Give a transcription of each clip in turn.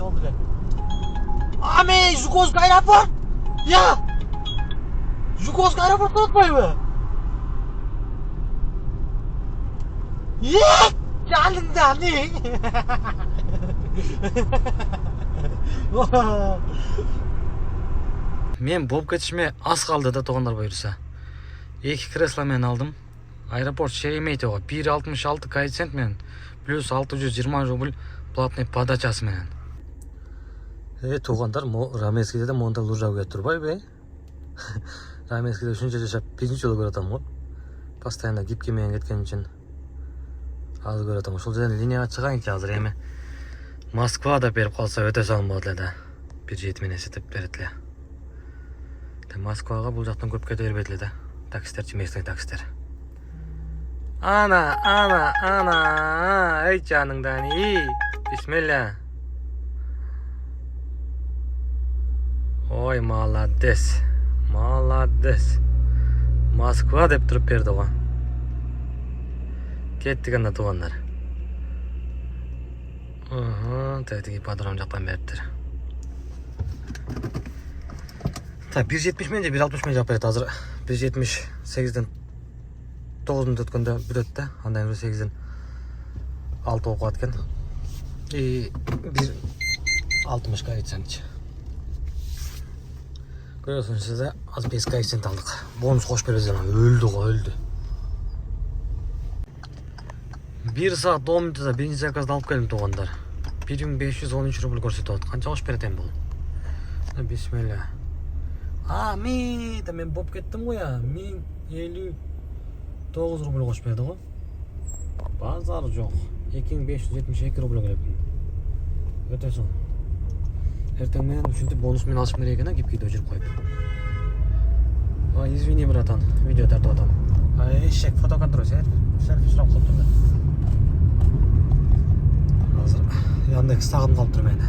oldu lan. Ame Жуковский aeroport. Ya. Жуковский aeroport'u unutmayın. Ya. Canından ne? Men болып кетишиме аз калды да туугандар буюрса. 2 кресло мен алдым. Аэропорт Шереметьево 1.66 коэффициент менен плюс 620 рубль платный подачасы менен. Туугандар, Рамескиде да монда лужау кетип турбайбы? Рамескиде ушунча жашап биринчи жолу көрүп атам го. Постоянно гипке менен кеткен үчүн аз көрүп атам. Ушул жерден линияга чыгайынчы азыр эми. Москвада берип калса өтө салым болот эле да. Бюджет менен эсептеп берет эле. Москвага бул жактан көп кете бербейт эле да. Таксистер, местный таксистер. Ана, эй жаныңдан, бисмилля. Ой, молодец. Москва деп туруп берди го. Кеттик анда туугандар. Тетиги патрон жактан бериптир. 1.70 мен же 1.60 мен жап берет азыр. 1.78ден 9 мүнөт өткөндө бүтөт да. Андан 8ден 6 окуп аткан. 1.60 коэффициент. Көрөсүңүз сизде аз 5 коэффициент алдык. Бонус кош бербесем өлдү го, өлдү. 1 саат 10 мүнөттө бензин заказды алып келдим туугандар. 1513 рубль көрсөтүп атат. Канча кош берет эми бул? Бисмилля. Мен болып кеттім ғой я. 1059 рубль қош берді ғой. Базар жоқ. 2572 рубль келіппін. Өте соң. Ертең мен үшінті бонус мен алышым керек екен, кепкейді өжіріп қойып. Извини, братан, видео тартып атам. Ешек, фотоконтроль, селфи сұрап қалып тұрды. Азыр Яндекс сағым қалып тұр мені.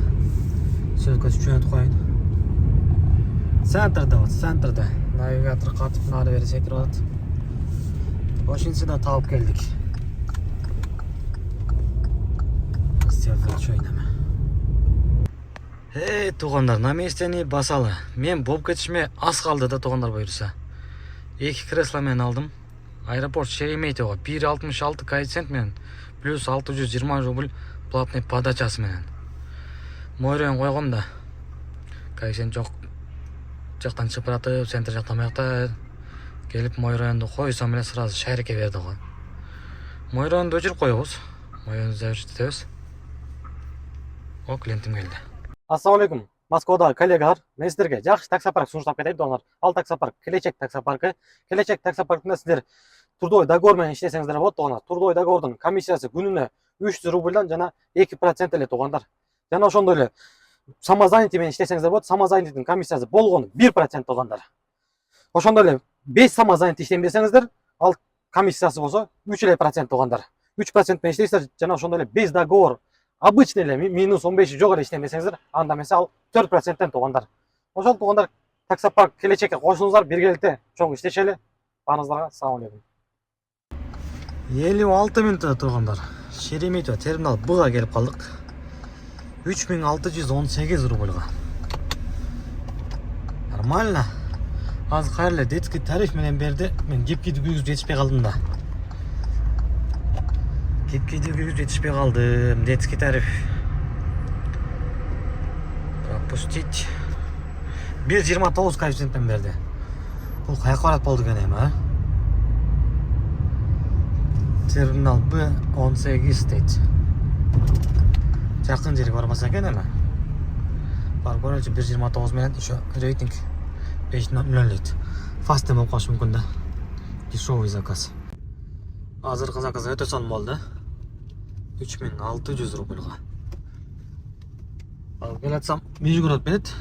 Сөз көзіп жөнет қойын. Центрда. Навигатор қатып, нары бері секіріп атады. Ошинсida тауып келдік. Селфи чойнама. Туугандар, на местени басалы. Мен болып кетишиме аз калды да туугандар буюрса. 2 кресло мен алдым. Аэропорт Шереметьево 1.66 коэффициент менен плюс 620 рубль платный подачасы менен. Мойрон койгом да. Коэффициент жок. Жактан чыпыратып, центр жактан мыякта келип Мойронду койсом эле сразу шайреке берди го. Мойронду өчүрүп коебуз. Мойронду завершитебиз. О, клиентим келди. Ассаламу алейкум. Москвадагы коллегалар, мен сиздерге жакшы таксопарк сунуштап кетейин донор. Ал таксопарк Келечек таксопаркы. Келечек таксопаркында сиздер трудовой договор менен иштесеңиздер болот донор. Трудовой договордун комиссиясы күнүнө 300 рубльдан жана 2% эле донор. Жана ошондой эле самозанятый менен иштесеңиздер болот. Самозанятыйдын комиссиясы болгону 1% донор. Ошондой эле 5 самозанятый иштейм десеңиздер, ал комиссиясы болсо 3% донор. 3% менен иштейсиздер жана ошондой эле без договор обычный эле минус 15 жок эле иштейм десеңиздер, анда эмесе ал 4%тен туугандар. Ошол туугандар таксопарк Келечекке кошулуңуздар, биргеликте чоң иштешели. Баарыңыздарга салам алейкум. 56 мүнөттө туугандар. Шереметьево терминал Б-га келип калдык. 3618 рубльга. Нормально. Аз кайрылы детский тариф менен берди. Мен кепкиди күйгүзүп жетишпей калдым да. Кепкиди күйгүзүп жетишпей калдым. Детский тариф. Пропустить. 1.29 коэффициенттен берди. Бул каяка барат болду экен эми, а? Терминал Б18 дейт. Жакын жерге барбаса экен эми. Бар көрөлчү 1.29 менен еще рейтинг 5.0 дейт. Фаст болуп калышы мүмкүн да. Дешевый заказ. Азыркы заказ өтө сонун болду. 3600 рубльга. Ал келатсам Межгород берет.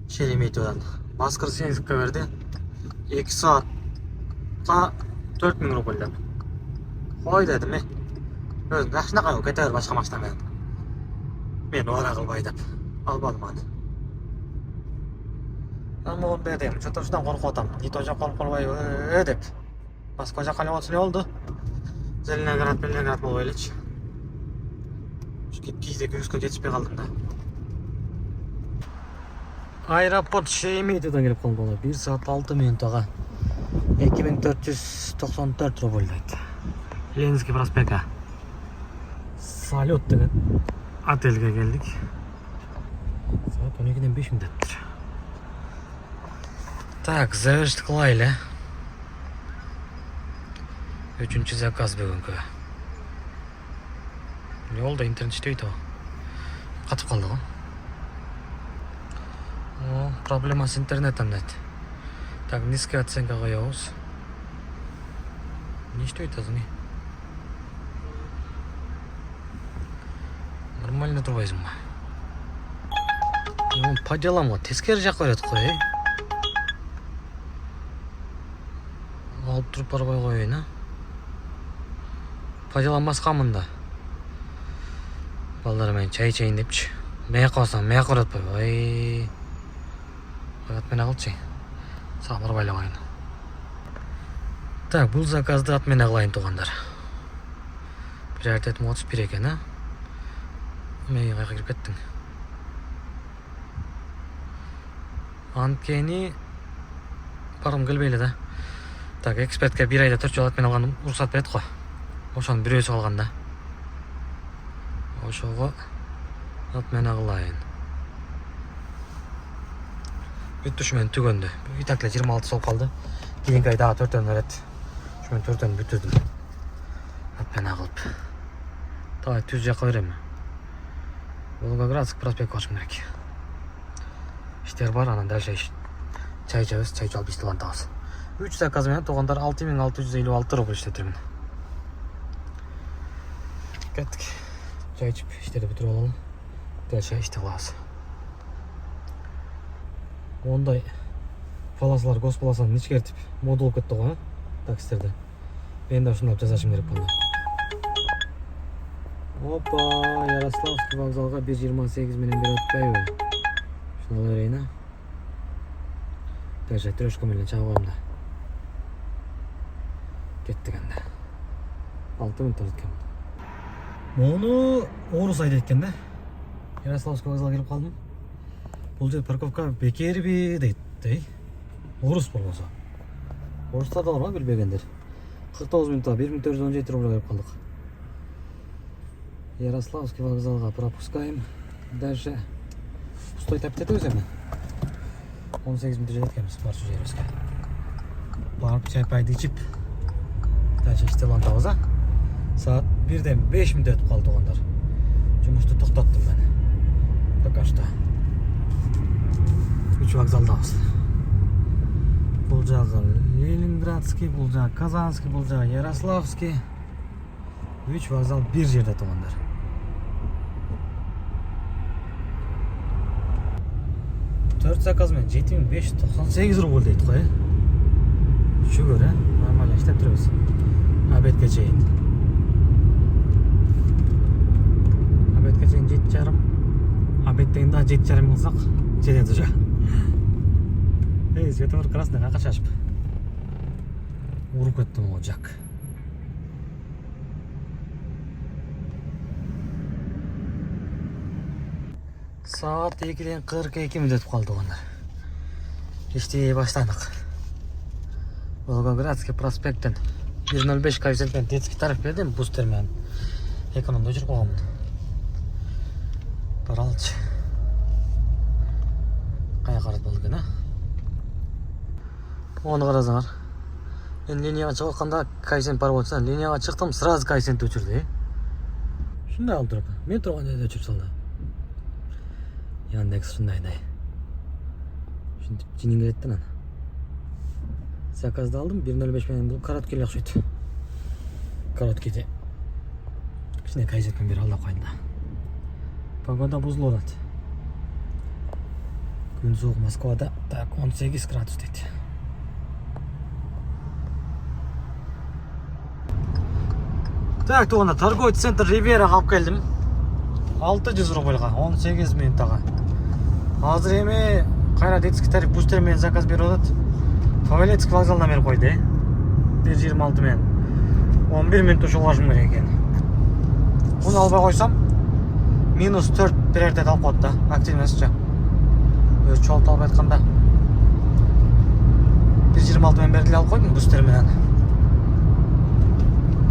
Шереметьеводан. Воскресенскке берди. 2 саатка 4000 рубль деп. Кой дедим мен. Өзүң жакшынакай кете бер башка машина менен. Мен ора кылбай деп. Албадым аны. Амон бердим. Чөтө ушундан коркуп атам. Ито жак калып калбайбы деп. Москва жакка эле болсо эле болду. Зеленоград болбой элечи. кейде күйіске жетіспей қалдым да. Аэропорт Шереметьеводан келіп қалды ола. 1 saat 6 минутаға 2494 рубль дейді. Ленинский проспектқа. Салют деген отельге келдік. Saat 12-ден 5 минут өттір. Так, завершті қылайлы. 3-ші заказ бүгінгі. Yolda internet işleydi o. Katıp kaldı o. O problema с интернетом нет. Так, низкая оценка koyuyoruz. Не что это за не? Нормально тұрбайсың ба? По делам ғой, тескері жақ береді қой. Алып тұрып барбай қойын, а? По делам басқамын да. Балдар мен чай чайын депші. Мәйақ қосам, мәйақ қоратпай. Ой. Қоят мен ағылчы. Сабыр байлы қойын. Так, бұл заказды ат мен ағылайын туғандар. Приоритетім 31 екен, а? Мен қайқа кіріп кеттің. Анткені барым келбейлі да. Так, экспертке 1 айда 4 жол ат мен алған ұрсат береді қой. Ошаның бір өсі қалғанда. Ошоға ат мен ағылайын. Бүтті шымен түгенді. Итакле 26 сол қалды. Кейінгі айдағы 4-тен өрет. Шымен 4-тен бүтірдім. Ат мен ағылып. Давай түз жаққа беремін. Волгоградск проспект қошым керек. İşler бар, анан дальше чай жабыз, чай алып истелан табыз. 3 заказ менен туғандар 6656 рубль иштетирмин. Кеттик. Чай içip işleri бүтүрүп алалы. Дальше иштеп алабыз. Ондай полосалар, госполосаны ичкертип мод болуп кетти го, таксистерде. Мен да ушундай жасашым керек болду. Опа, Ярославский вокзалга 1:28 менен берип атпайбы? Шуну ала берейин, а? Дальше трешка менен чагып коем да. Кеттик анда. 6 минут өткөн. Мону орус айдайт экен да. Ярославский вокзалга келип калдым. Бул жер парковка бекерби дейт, ей. Орус болбосо. Орустар да бар, билбегендер. 49 минутта 1417 рубль келип калдык. Ярославский вокзалга пропускаем. Дальше пустой тап кетет өзүм. 18 минут жеткенбиз барчу жерибизге. Барып чай пайды ичип дальше иштелан табыз, а? Saat 1'den 5 minut өтүп калды тугандар. Жумушту токтоттум мен. Пока что. 3 вокзалдабыз. Бул жагы Ленинградский, бул жагы Казанский, бул жагы Ярославский. 3 вокзал bir жерде тугандар. Төрт заказ мен 7598 рубль дейт қой. Шүгір, нормально иштеп турабыз. Обедке чейин. Обедке чейин 7:30. Обедтен да 7:30 кылсак жетет уже. Эй, светофор красный, кака шашып. Уруп кеттим о жак. Saat 2'den 42 minut ötüp kaldı onlar. İşte başladık. Волгоградский проспекттен 1.05 коэффициентпен детский тариф бердим, бустер менен. Экономда жүрүп калгам. Баралчы. Кая карат болду экен, а? Оны карасаңар. Мен линияга чыгып атканда коэффициент бар болчу, линияга чыктым, сразу коэффициент өчүрдү. Шундай алып туруп, мен турган жерде өчүрүп салды. Яндекс шундайдай. Шунтип жинин келет да. Заказды алдым 1.05 менен, бул короткий окшойт. Короткийде кичине коэффициентпен бери алдап коюн да. Погода бузулуп атат. Күн суук Москвада так 18 градус дейт. Так, туганда торговый центр Ривьерага алып келдим. 600 рубльга 18 минуттага. Азыр эми кайра детский тариф бустер менен заказ берип атат. Павелецкий вокзалына берип койду. 1.26 менен 11 минут ушугашым керек экен. Муну албай койсом -4 bir жерде алып коет да, активностьча. Өз чогултуп алып айтканда 1.26 менен берди алып койдум бустер менен.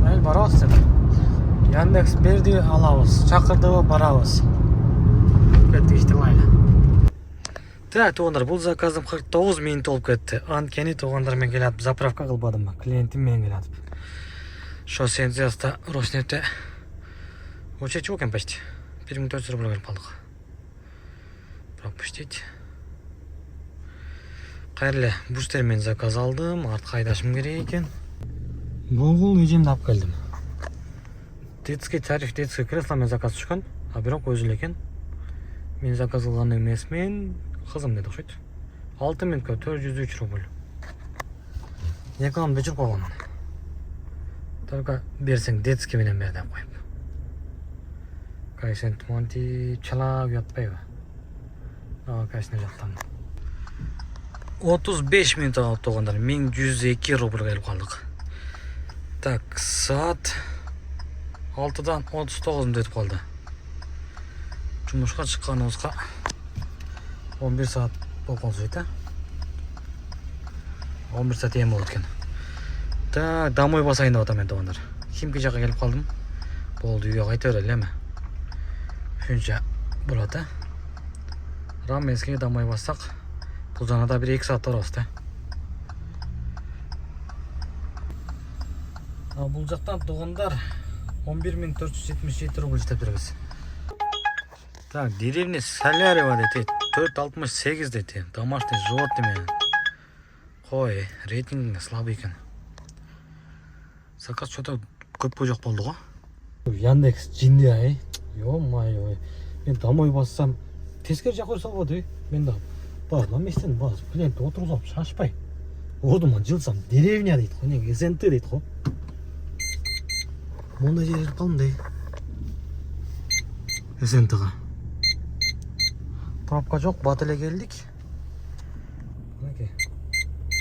Mayli барабыз деп. Яндекс берди, алабыз. Чакырды, барабыз. Кеттик иштебайли. Так, тугандар, бул заказым 49 минут болуп кетти. Анткени тугандар мен келатып, заправка кылбадым. Клиентим менен келатып. Шоссе энтузиаста Роснефте очередь экен почти. 1400 рубль келип калдык. Пропустить. Кайрыле бустер мен заказ алдым, артка айдашым керек экен. Бул эжемди алып келдим. Детский тариф, детский кресло мен заказ түшкөн, а бирок өзү эле экен. Мен заказ кылган эмес мен кызым деди окшойт. 6 минутка 403 рубль. Рекламды өчүрүп койгон. Только берсең детский менен бер деп коюп. Кайсен туманти чалап жатпайбы? Кайсына жактан. 35 минут алып тугандар, 1102 рубль келип калдык. Так, saat 6'dan 39 minut өтүп калды. Жумушка чыкканыбызга 11 saat болуп калды. 11 saat эми болот экен. Так, домой басайын деп атам мен тугандар. Химки жакка келип калдым. Болду, үйгө кайта берели эми. Ушунча болот а. Раменскиге домой бассак, бул жанада 1-2 saat турабыз да. Бул жактан тугандар 11.477 рубль иштеп беребиз. Так, деревня Солярева дейт, 4.68 дейт. Домашний животный менен. Кой, рейтинг слабый экен. Заказ что-то көпкө жок болду го. Яндекс жинди ай. Ё-моё. Мен домой бассам, тескери жак койсо болбойт. Мен да на местен бас клиент отургузуп шашпай. Ордума жылсам деревня дейт го, не СНТ дейт го. Монда жерге калдым дей. СНТга. Пробка жок, бат эле келдик. Мынакей.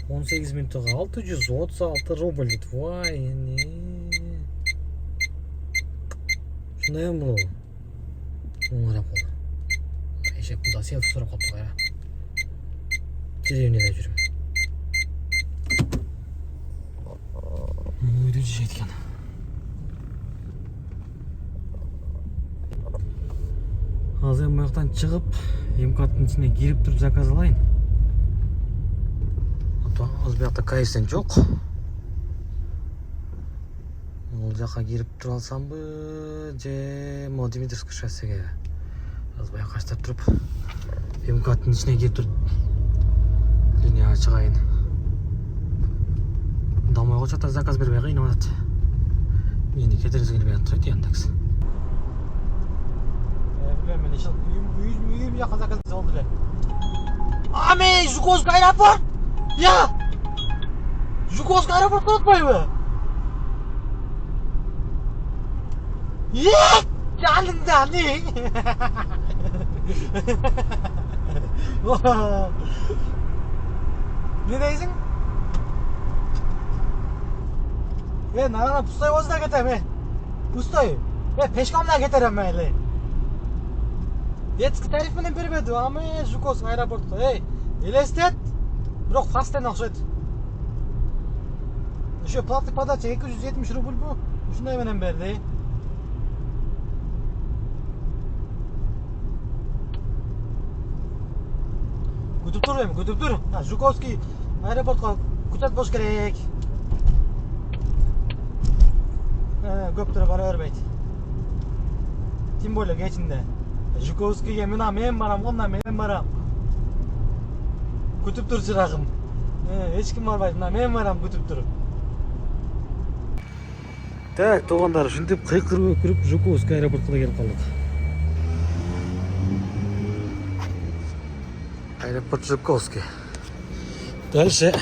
18 минутга 636 рубль дейт. Вай, эне. Шундай эми бул. Оңарап калды. Эшек мында селфи сурап калыптыр кайра. Деревняда жүрүм. Үйдө жешет экен. Азыр маяктан чыгып, эмкаттын ичине кирип туруп заказ алайын. Азыр биякта кайсен жок. Бул жака кирип тура алсамбы, же Дмитровский шоссеге. Азыр бая каштап туруп, эмкаттын ичине кирип туруп линияга чыгайын. Домойго чата заказ бербей кыйнап атат. Мени кетиргиз келбей атат Яндекс. Мен ишел үйүм жака заказ алды эле. Ами, Жуковский аэропорт! Я! Жуковский аэропорт отпайбы? Жаныңда не? Не дейсің? Нарана пустой возда кетем, пустой. Пешкамдан кетерем мен. Детский тариф менен бербеди, ами Жуковский аэропортко. Элестет, бирок фастен окшойт. Еще платный подача 270 рубль бу. Ушундай менен берди. Күтүп тур. Жуковский аэропортко күтөт болуш керек. Көптөр бара бербейт. Тем более кечинде. Жуковскийге мен барам, онда мен барам. Күтүп тур чырагым. Эч ким барбайт, мен барам күтүп туруп. Так, тугандар, ушинтип кыйкырып өкүрүп Жуковский аэропортко келип калдык. Аэропорт Жуковский. Дальше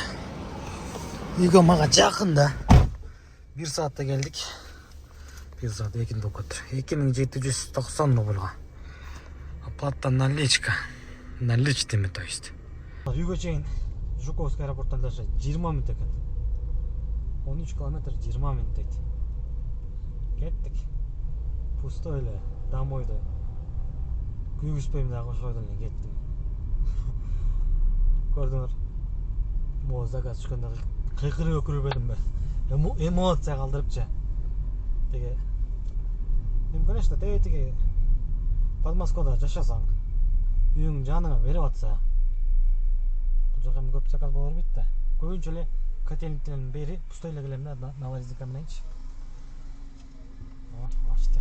үйгө мага жакын да. 1 saatта келдик. 1 saat 2 болуп кетти. 2790 рубльга. Оплата наличка. Наличными, то есть. Үйгө чейин Жуковский аэропорттон дальше 20 минут экен. 13 километр 20 минут дейт. Кеттик. Пустой эле, домойдо. күйгізбеймін дағы ошол ойдон эле кеттим. Көрдүңөр. Могу заказ түшкөндө кыйкырып өкүрбөдүм бе. Эмоция калтырыпчы. Теге мен конечно теге Подмосковда жашасаң, үйүң жаныңа берип атса, бул жака эми көп заказ боло бербейт да. Көбүнчө эле котельниктен бери пустой эле келем да, Новороссийска мененчи. Ачты.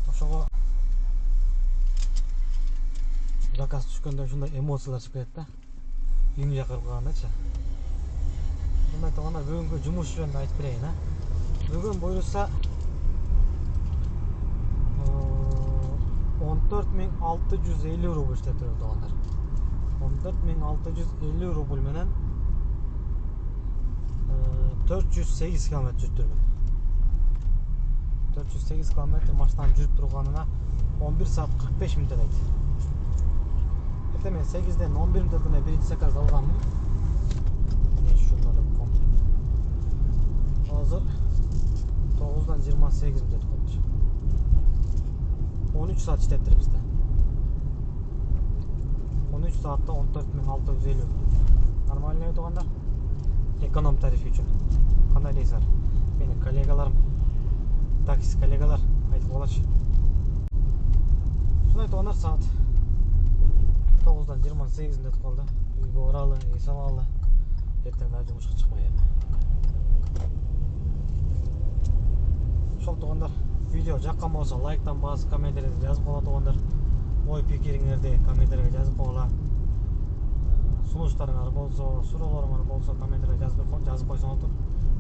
Ошого заказ түшкөндө ушундай эмоциялар чыгып кетет да. Үйүң жакырып калгандачы. Мына туугандар бүгүнкү жумуш жөнүндө айтып берейин, а. Бүгүн буюрса 14.650 рубль иштеп турат туугандар. 14.650 рубль менен 408 км жүрүптүрмүн. 408 км машинаның жүрүп турганына 11 саат 45 мүнөт айт. Эртең мен 8-ден 11 мүнөткө биринчи заказ алганмын. Міне шунları kom. Азыр 9-дан 28 мүнөт калды. 13 saat işlettir bizde. 13 saatte 14.650. Нормальный айтқанда эконом тарифи үшін. Қандай дейсіздер? Менің коллегаларым, такси коллегалар айтып болашы. Шunu айтқандар saat 9-дан 28 минут қалды. Үйге оралы, үй салалы. Ертең да жұмысқа шықпай еді. Шол туғандар, видео жаққан болса лайктан басып, комменттеріңізді жазып қола туғандар. Ой пикириңерди комменттерге жазып қойла. Сунуштарыңар болса, суроолоруңар болса комменттерге жазып койсоңор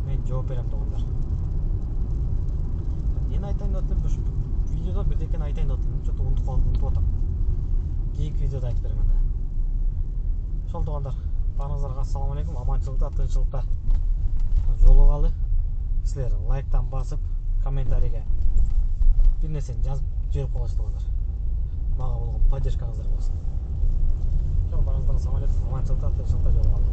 мен жооп берем туғандар. Мен айтайын деп атам, видеода бирдекени айтайын деп атам, чөтө унутуп атам. Кийинки видеода айтып берем анда. Ошол туғандар, баарыңыздарга ассаламу алейкум, аманчылыкта, тынччылыкта жолугалы. Силер лайктан басып, комментарийге бир нерсени жазып жиберип коесуздар туғандар. Мага болгон поддержкаңыздар болсун. Баарыңыздарга ассаламу алейкум, аманчылыкта, тынччылыкта жолугалы.